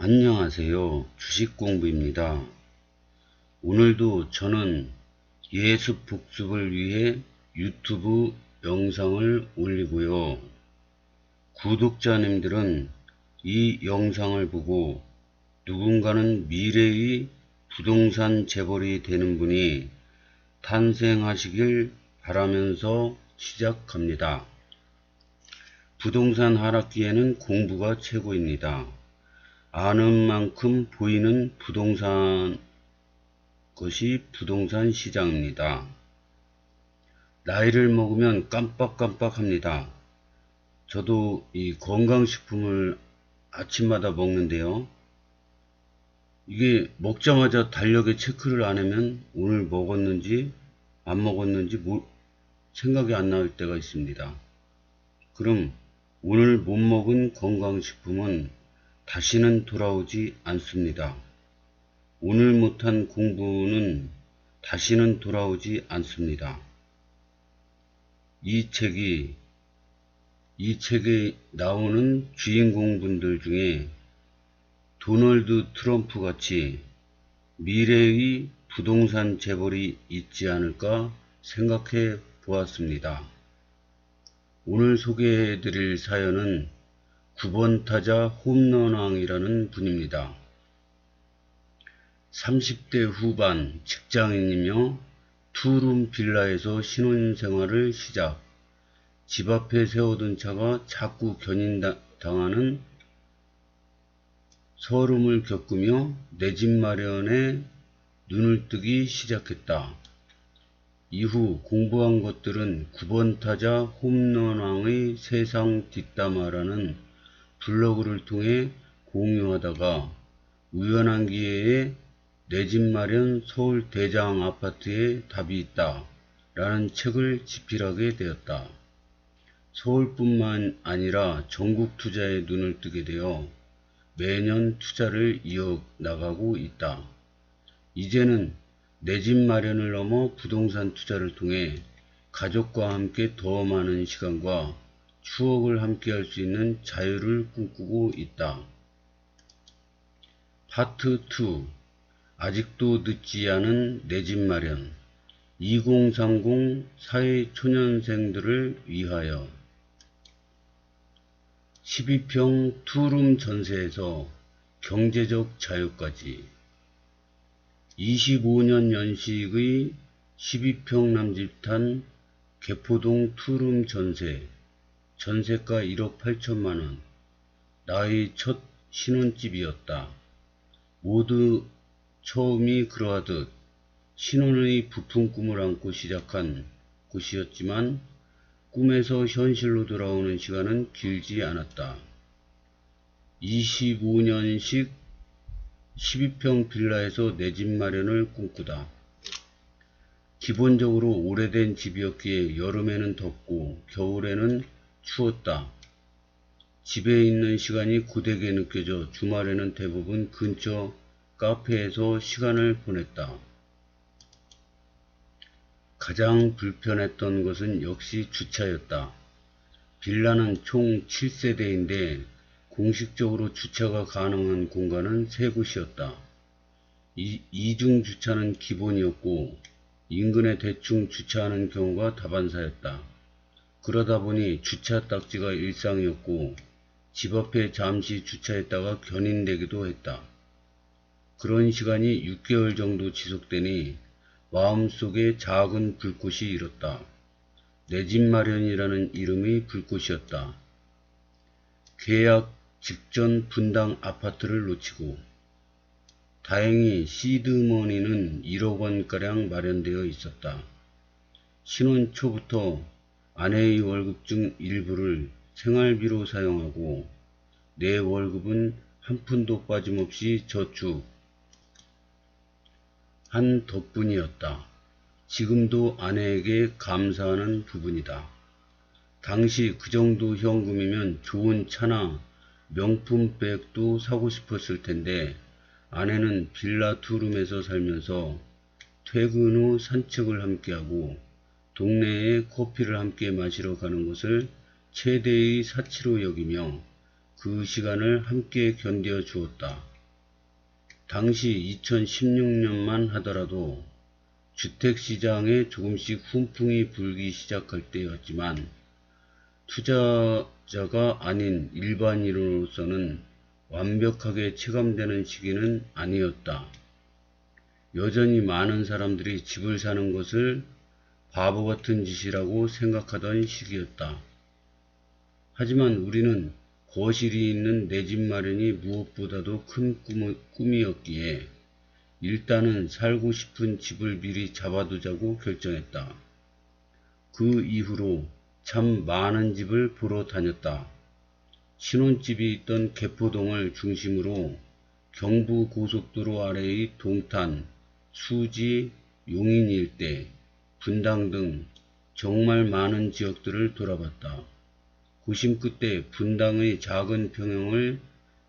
안녕하세요. 주식공부입니다. 오늘도 저는 예습 복습을 위해 유튜브 영상을 올리고요. 구독자님들은 이 영상을 보고 누군가는 미래의 부동산 재벌이 되는 분이 탄생하시길 바라면서 시작합니다. 부동산 하락기에는 공부가 최고입니다. 아는 만큼 보이는 것이 부동산 시장입니다. 나이를 먹으면 깜빡깜빡합니다. 저도 이 건강식품을 아침마다 먹는데요. 이게 먹자마자 달력에 체크를 안 하면 오늘 먹었는지 안 먹었는지 생각이 안 날 때가 있습니다. 그럼 오늘 못 먹은 건강식품은 다시는 돌아오지 않습니다. 오늘 못한 공부는 다시는 돌아오지 않습니다. 이 책에 나오는 주인공분들 중에 도널드 트럼프 같이 미래의 부동산 재벌이 있지 않을까 생각해 보았습니다. 오늘 소개해 드릴 사연은 9번 타자 홈런왕이라는 분입니다. 30대 후반 직장인이며 투룸 빌라에서 신혼생활을 시작. 집 앞에 세워둔 차가 자꾸 견인당하는 서름을 겪으며 내 집 마련에 눈을 뜨기 시작했다. 이후 공부한 것들은 9번 타자 홈런왕의 세상 뒷담화라는 블로그를 통해 공유하다가 우연한 기회에 내 집 마련 서울 대장 아파트에 답이 있다 라는 책을 집필하게 되었다. 서울뿐만 아니라 전국 투자에 눈을 뜨게 되어 매년 투자를 이어나가고 있다. 이제는 내 집 마련을 넘어 부동산 투자를 통해 가족과 함께 더 많은 시간과 추억을 함께 할 수 있는 자유를 꿈꾸고 있다. 파트 2. 아직도 늦지 않은 내 집 마련. 2030 사회초년생들을 위하여 12평 투룸 전세에서 경제적 자유까지 25년 연식의 12평 남짓한 개포동 투룸 전세 전세가 1억 8천만원. 나의 첫 신혼집이었다. 모두 처음이 그러하듯 신혼의 부푼 꿈을 안고 시작한 곳이었지만 꿈에서 현실로 돌아오는 시간은 길지 않았다. 25년식 12평 빌라에서 내 집 마련을 꿈꾸다. 기본적으로 오래된 집이었기에 여름에는 덥고 겨울에는 추웠다. 집에 있는 시간이 고되게 느껴져 주말에는 대부분 근처 카페에서 시간을 보냈다. 가장 불편했던 것은 역시 주차였다. 빌라는 총 7세대인데 공식적으로 주차가 가능한 공간은 3곳이었다. 이중 주차는 기본이었고 인근에 대충 주차하는 경우가 다반사였다. 그러다 보니 주차 딱지가 일상이었고 집 앞에 잠시 주차했다가 견인되기도 했다. 그런 시간이 6개월 정도 지속되니 마음속에 작은 불꽃이 일었다. 내 집 마련이라는 이름의 불꽃이었다. 계약 직전 분당 아파트를 놓치고 다행히 시드머니는 1억 원가량 마련되어 있었다. 신혼 초부터 아내의 월급 중 일부를 생활비로 사용하고 내 월급은 한 푼도 빠짐없이 저축한 덕분이었다. 지금도 아내에게 감사하는 부분이다. 당시 그 정도 현금이면 좋은 차나 명품 백도 사고 싶었을 텐데 아내는 빌라 투룸에서 살면서 퇴근 후 산책을 함께하고 동네에 커피를 함께 마시러 가는 것을 최대의 사치로 여기며 그 시간을 함께 견뎌 주었다. 당시 2016년만 하더라도 주택시장에 조금씩 훈풍이 불기 시작할 때였지만 투자자가 아닌 일반인으로서는 완벽하게 체감되는 시기는 아니었다. 여전히 많은 사람들이 집을 사는 것을 바보 같은 짓이라고 생각하던 시기였다. 하지만 우리는 거실이 있는 내 집 마련이 무엇보다도 큰 꿈이었기에 일단은 살고 싶은 집을 미리 잡아두자고 결정했다. 그 이후로 참 많은 집을 보러 다녔다. 신혼집이 있던 개포동을 중심으로 경부 고속도로 아래의 동탄, 수지, 용인 일대, 분당 등 정말 많은 지역들을 돌아봤다. 고심 끝에 분당의 작은 평형을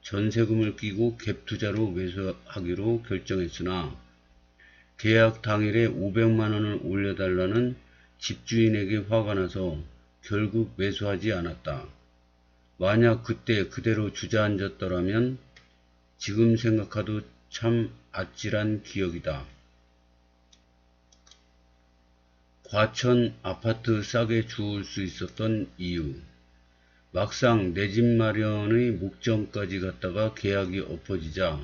전세금을 끼고 갭투자로 매수하기로 결정했으나 계약 당일에 500만원을 올려달라는 집주인에게 화가 나서 결국 매수하지 않았다. 만약 그때 그대로 주저앉았더라면 지금 생각해도 참 아찔한 기억이다. 과천 아파트 싸게 주울 수 있었던 이유. 막상 내 집 마련의 목전까지 갔다가 계약이 엎어지자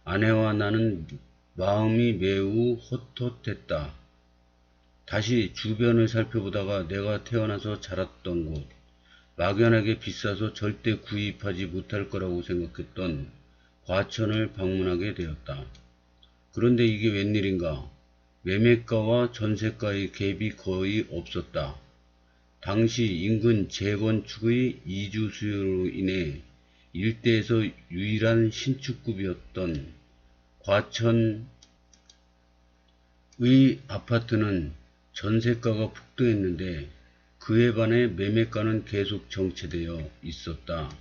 아내와 나는 마음이 매우 헛헛했다. 다시 주변을 살펴보다가 내가 태어나서 자랐던 곳, 막연하게 비싸서 절대 구입하지 못할 거라고 생각했던 과천을 방문하게 되었다. 그런데 이게 웬일인가? 매매가와 전세가의 갭이 거의 없었다. 당시 인근 재건축의 이주 수요로 인해 일대에서 유일한 신축급이었던 과천의 아파트는 전세가가 폭등했는데 그에 반해 매매가는 계속 정체되어 있었다.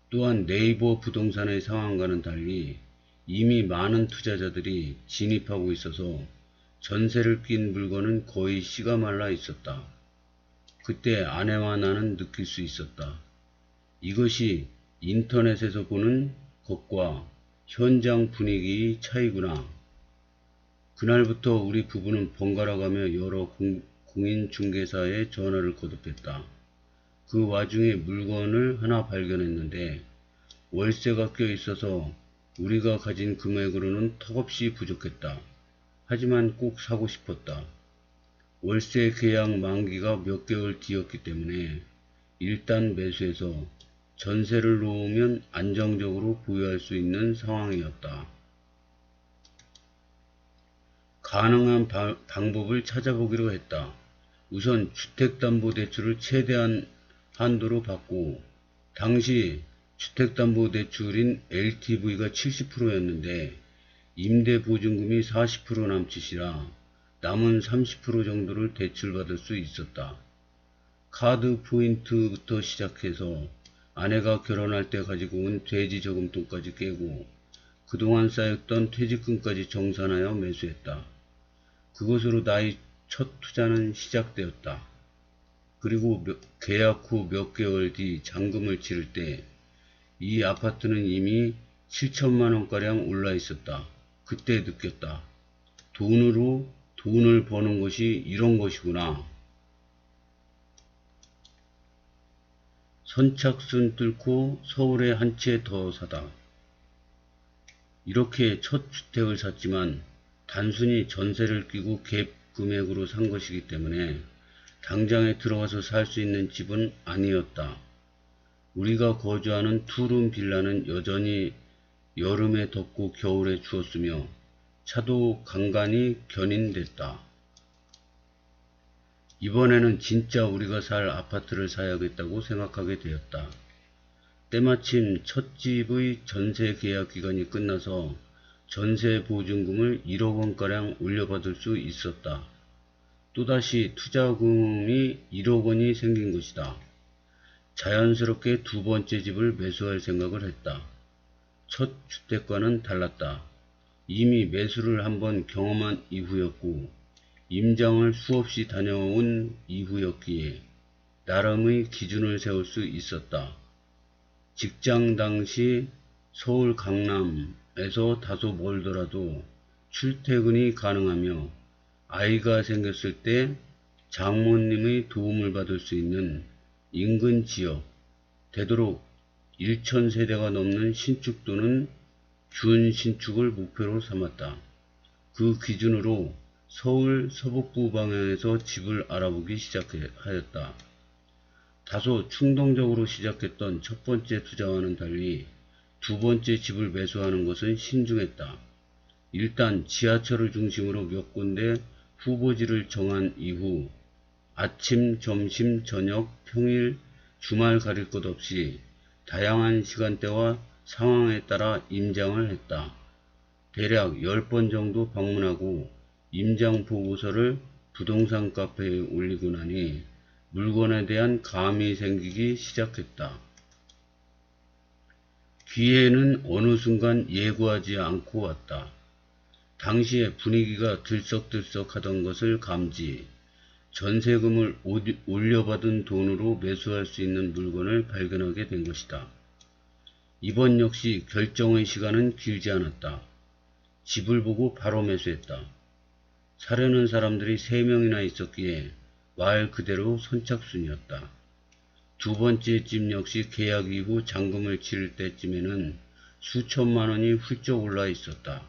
또한 네이버 부동산의 상황과는 달리 이미 많은 투자자들이 진입하고 있어서 전세를 낀 물건은 거의 씨가 말라 있었다. 그때 아내와 나는 느낄 수 있었다. 이것이 인터넷에서 보는 것과 현장 분위기의 차이구나. 그날부터 우리 부부는 번갈아가며 여러 공인중개사에 전화를 거듭했다. 그 와중에 물건을 하나 발견했는데 월세가 껴있어서 우리가 가진 금액으로는 턱없이 부족했다. 하지만 꼭 사고 싶었다. 월세 계약 만기가 몇 개월 뒤였기 때문에 일단 매수해서 전세를 놓으면 안정적으로 보유할 수 있는 상황이었다. 가능한 방법을 찾아보기로 했다. 우선 주택담보대출을 최대한 한도로 받고 당시 주택담보대출인 LTV가 70%였는데 임대보증금이 40% 남짓이라 남은 30% 정도를 대출받을 수 있었다. 카드 포인트부터 시작해서 아내가 결혼할 때 가지고 온 돼지 저금통까지 깨고 그동안 쌓였던 퇴직금까지 정산하여 매수했다. 그것으로 나의 첫 투자는 시작되었다. 그리고 계약 후 몇 개월 뒤 잔금을 치를 때 이 아파트는 이미 7천만원가량 올라 있었다. 그때 느꼈다. 돈으로 돈을 버는 것이 이런 것이구나. 선착순 뚫고 서울에 한 채 더 사다. 이렇게 첫 주택을 샀지만 단순히 전세를 끼고 갭 금액으로 산 것이기 때문에 당장에 들어가서 살 수 있는 집은 아니었다. 우리가 거주하는 투룸 빌라는 여전히 여름에 덥고 겨울에 추웠으며 차도 간간히 견인됐다. 이번에는 진짜 우리가 살 아파트를 사야겠다고 생각하게 되었다. 때마침 첫 집의 전세 계약 기간이 끝나서 전세 보증금을 1억원가량 올려받을 수 있었다. 또다시 투자금이 1억원이 생긴 것이다. 자연스럽게 두 번째 집을 매수할 생각을 했다. 첫 주택과는 달랐다. 이미 매수를 한번 경험한 이후였고 임장을 수없이 다녀온 이후였기에 나름의 기준을 세울 수 있었다. 직장 당시 서울 강남에서 다소 멀더라도 출퇴근이 가능하며 아이가 생겼을 때 장모님의 도움을 받을 수 있는 인근 지역, 되도록 1000세대가 넘는 신축 또는 준신축을 목표로 삼았다. 그 기준으로 서울 서북부 방향에서 집을 알아보기 시작하였다. 다소 충동적으로 시작했던 첫 번째 투자와는 달리 두 번째 집을 매수하는 것은 신중했다. 일단 지하철을 중심으로 몇 군데 후보지를 정한 이후 아침, 점심, 저녁, 평일, 주말 가릴 것 없이 다양한 시간대와 상황에 따라 임장을 했다. 대략 10번 정도 방문하고 임장 보고서를 부동산 카페에 올리고 나니 물건에 대한 감이 생기기 시작했다. 기회는 어느 순간 예고하지 않고 왔다. 당시에 분위기가 들썩들썩하던 것을 감지, 전세금을 올려받은 돈으로 매수할 수 있는 물건을 발견하게 된 것이다. 이번 역시 결정의 시간은 길지 않았다. 집을 보고 바로 매수했다. 사려는 사람들이 3명이나 있었기에 말 그대로 선착순이었다. 두 번째 집 역시 계약 이후 잔금을 치를 때쯤에는 수천만 원이 훌쩍 올라 있었다.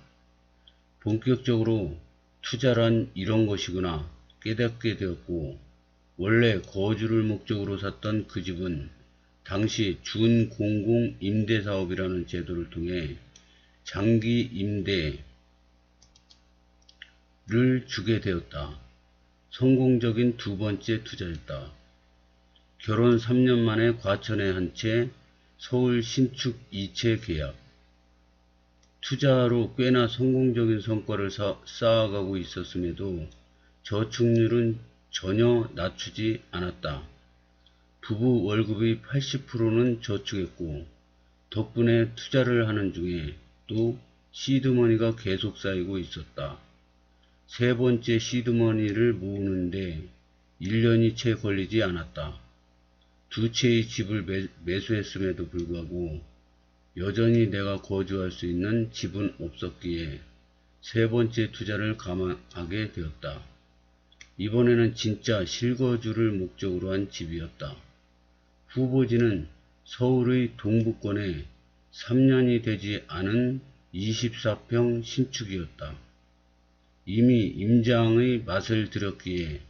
본격적으로 투자란 이런 것이구나 깨닫게 되었고, 원래 거주를 목적으로 샀던 그 집은 당시 준공공 임대사업이라는 제도를 통해 장기 임대를 주게 되었다. 성공적인 두 번째 투자였다. 결혼 3년 만에 과천에 한 채, 서울 신축 2채 계약. 투자로 꽤나 성공적인 성과를 쌓아가고 있었음에도 저축률은 전혀 낮추지 않았다. 부부 월급의 80%는 저축했고, 덕분에 투자를 하는 중에 또 시드머니가 계속 쌓이고 있었다. 세 번째 시드머니를 모으는데 1년이 채 걸리지 않았다. 두 채의 집을 매수했음에도 불구하고 여전히 내가 거주할 수 있는 집은 없었기에 세 번째 투자를 감행하게 되었다. 이번에는 진짜 실거주를 목적으로 한 집이었다. 후보지는 서울의 동부권에 3년이 되지 않은 24평 신축이었다. 이미 임장의 맛을 들였기에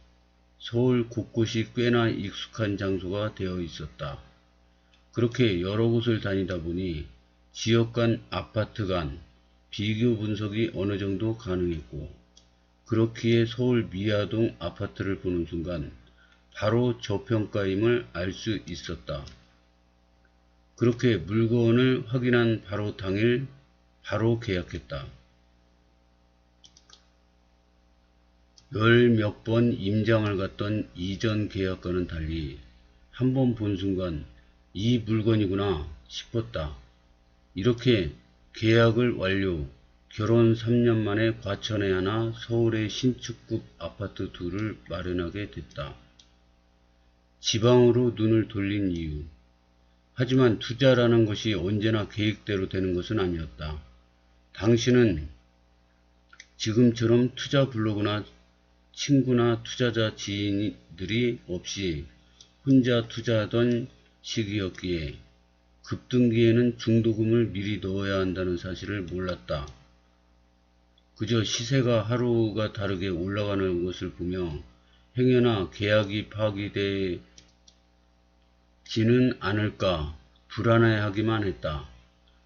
서울 곳곳이 꽤나 익숙한 장소가 되어 있었다. 그렇게 여러 곳을 다니다 보니 지역 간, 아파트 간 비교 분석이 어느 정도 가능했고, 그렇기에 서울 미아동 아파트를 보는 순간 바로 저평가임을 알 수 있었다. 그렇게 물건을 확인한 바로 당일 바로 계약했다. 열 몇 번 임장을 갔던 이전 계약과는 달리 한 번 본 순간 이 물건이구나 싶었다. 이렇게 계약을 완료, 결혼 3년 만에 과천에 하나, 서울의 신축급 아파트 둘을 마련하게 됐다. 지방으로 눈을 돌린 이유. 하지만 투자라는 것이 언제나 계획대로 되는 것은 아니었다. 당시는 지금처럼 투자 블로그나 친구나 투자자 지인들이 없이 혼자 투자하던 시기였기에 급등기에는 중도금을 미리 넣어야 한다는 사실을 몰랐다. 그저 시세가 하루가 다르게 올라가는 것을 보며 행여나 계약이 파기되지는 않을까 불안해하기만 했다.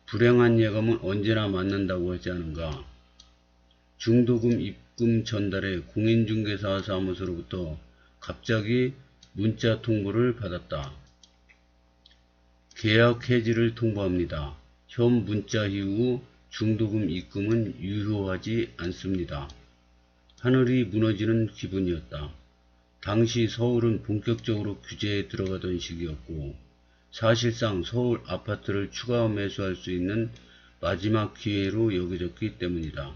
불행한 예감은 언제나 맞는다고 하지 않은가. 중도금 입금 전달에 공인중개사 사무소로부터 갑자기 문자 통보를 받았다. 계약 해지를 통보합니다. 현 문자 이후 중도금 입금은 유효하지 않습니다. 하늘이 무너지는 기분이었다. 당시 서울은 본격적으로 규제에 들어가던 시기였고, 사실상 서울 아파트를 추가 매수할 수 있는 마지막 기회로 여겨졌기 때문이다.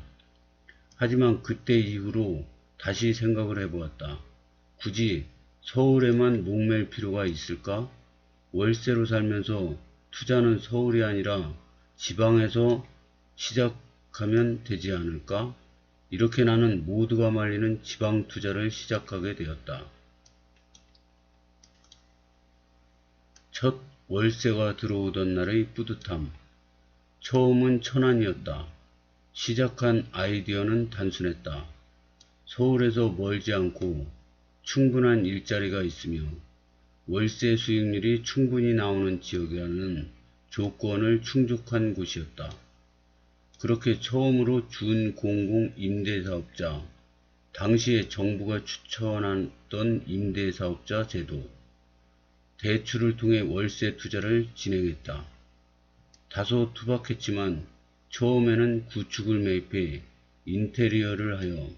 하지만 그때 이후로 다시 생각을 해보았다. 굳이 서울에만 목맬 필요가 있을까? 월세로 살면서 투자는 서울이 아니라 지방에서 시작하면 되지 않을까? 이렇게 나는 모두가 말리는 지방 투자를 시작하게 되었다. 첫 월세가 들어오던 날의 뿌듯함. 처음은 천안이었다. 시작한 아이디어는 단순했다. 서울에서 멀지 않고 충분한 일자리가 있으며 월세 수익률이 충분히 나오는 지역이라는 조건을 충족한 곳이었다. 그렇게 처음으로 준공공 임대사업자, 당시에 정부가 추천하던 임대사업자 제도, 대출을 통해 월세 투자를 진행했다. 다소 투박했지만 처음에는 구축을 매입해 인테리어를 하여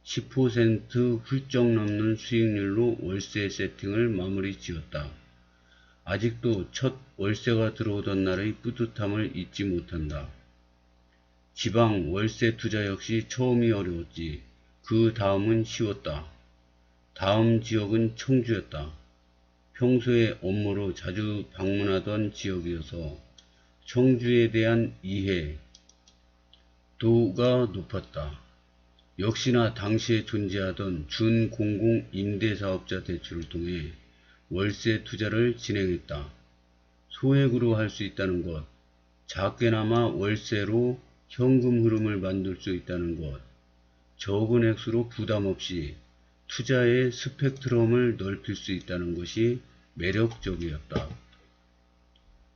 10% 훌쩍 넘는 수익률로 월세 세팅을 마무리 지었다. 아직도 첫 월세가 들어오던 날의 뿌듯함을 잊지 못한다. 지방 월세 투자 역시 처음이 어려웠지. 그 다음은 쉬웠다. 다음 지역은 청주였다. 평소에 업무로 자주 방문하던 지역이어서 청주에 대한 이해도가 높았다. 역시나 당시에 존재하던 준공공 임대사업자 대출을 통해 월세 투자를 진행했다. 소액으로 할 수 있다는 것, 작게나마 월세로 현금 흐름을 만들 수 있다는 것, 적은 액수로 부담 없이 투자의 스펙트럼을 넓힐 수 있다는 것이 매력적이었다.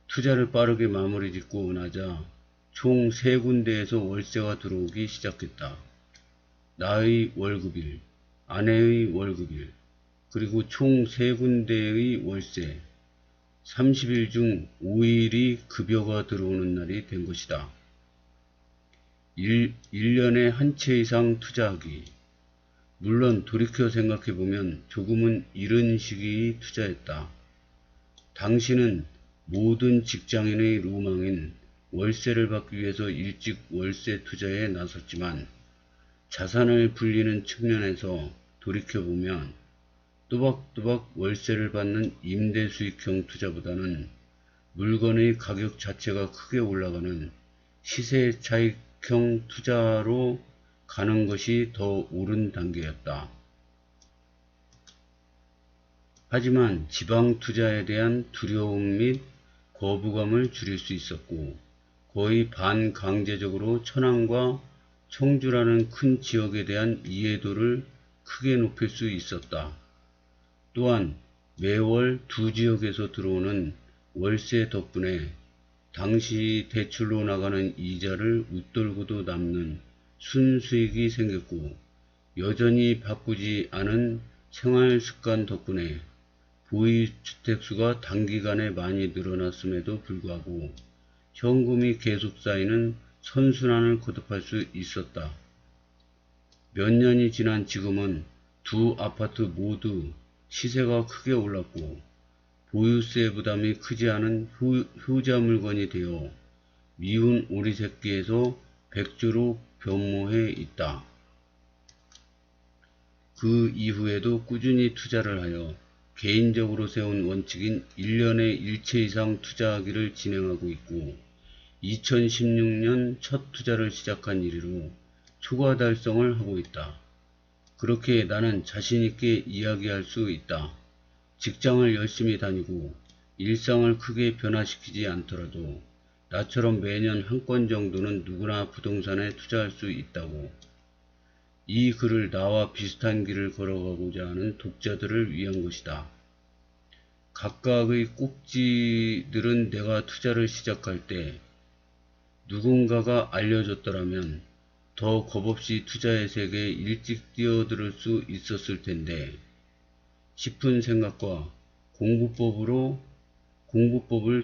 투자를 빠르게 마무리 짓고 나자 총 3군데에서 월세가 들어오기 시작했다. 나의 월급일, 아내의 월급일, 그리고 총 3군데의 월세, 30일 중 5일이 급여가 들어오는 날이 된 것이다. 1년에 한 채 이상 투자하기. 물론 돌이켜 생각해보면 조금은 이른 시기의 투자였다. 당시는 모든 직장인의 로망인 월세를 받기 위해서 일찍 월세 투자에 나섰지만 자산을 불리는 측면에서 돌이켜보면 또박또박 월세를 받는 임대 수익형 투자보다는 물건의 가격 자체가 크게 올라가는 시세 차익형 투자로 가는 것이 더 옳은 단계였다. 하지만 지방 투자에 대한 두려움 및 거부감을 줄일 수 있었고 거의 반강제적으로 천안과 청주라는 큰 지역에 대한 이해도를 크게 높일 수 있었다. 또한 매월 두 지역에서 들어오는 월세 덕분에 당시 대출로 나가는 이자를 웃돌고도 남는 순수익이 생겼고 여전히 바꾸지 않은 생활습관 덕분에 보유주택수가 단기간에 많이 늘어났음에도 불구하고 현금이 계속 쌓이는 선순환을 거듭할 수 있었다. 몇 년이 지난 지금은 두 아파트 모두 시세가 크게 올랐고 보유세 부담이 크지 않은 효자 물건이 되어 미운 오리 새끼에서 백조로 변모해 있다. 그 이후에도 꾸준히 투자를 하여 개인적으로 세운 원칙인 1년에 1채 이상 투자하기를 진행하고 있고 2016년 첫 투자를 시작한 이래로 초과 달성을 하고 있다. 그렇게 나는 자신있게 이야기할 수 있다. 직장을 열심히 다니고 일상을 크게 변화시키지 않더라도 나처럼 매년 한 건 정도는 누구나 부동산에 투자할 수 있다고. 이 글을 나와 비슷한 길을 걸어가고자 하는 독자들을 위한 것이다. 각각의 꼭지들은 내가 투자를 시작할 때 누군가가 알려줬더라면 더 겁없이 투자의 세계에 일찍 뛰어들 수 있었을 텐데 싶은 생각과 공부법을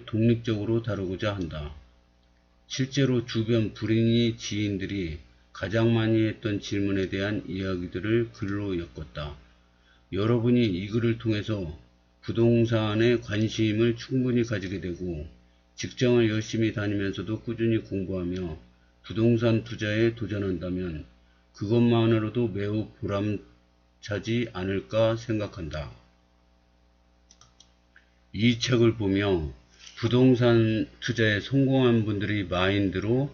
독립적으로 다루고자 한다. 실제로 주변 불인이 지인들이 가장 많이 했던 질문에 대한 이야기들을 글로 엮었다. 여러분이 이 글을 통해서 부동산에 관심을 충분히 가지게 되고 직장을 열심히 다니면서도 꾸준히 공부하며 부동산 투자에 도전한다면 그것만으로도 매우 보람차지 않을까 생각한다. 이 책을 보며 부동산 투자에 성공한 분들이 마인드로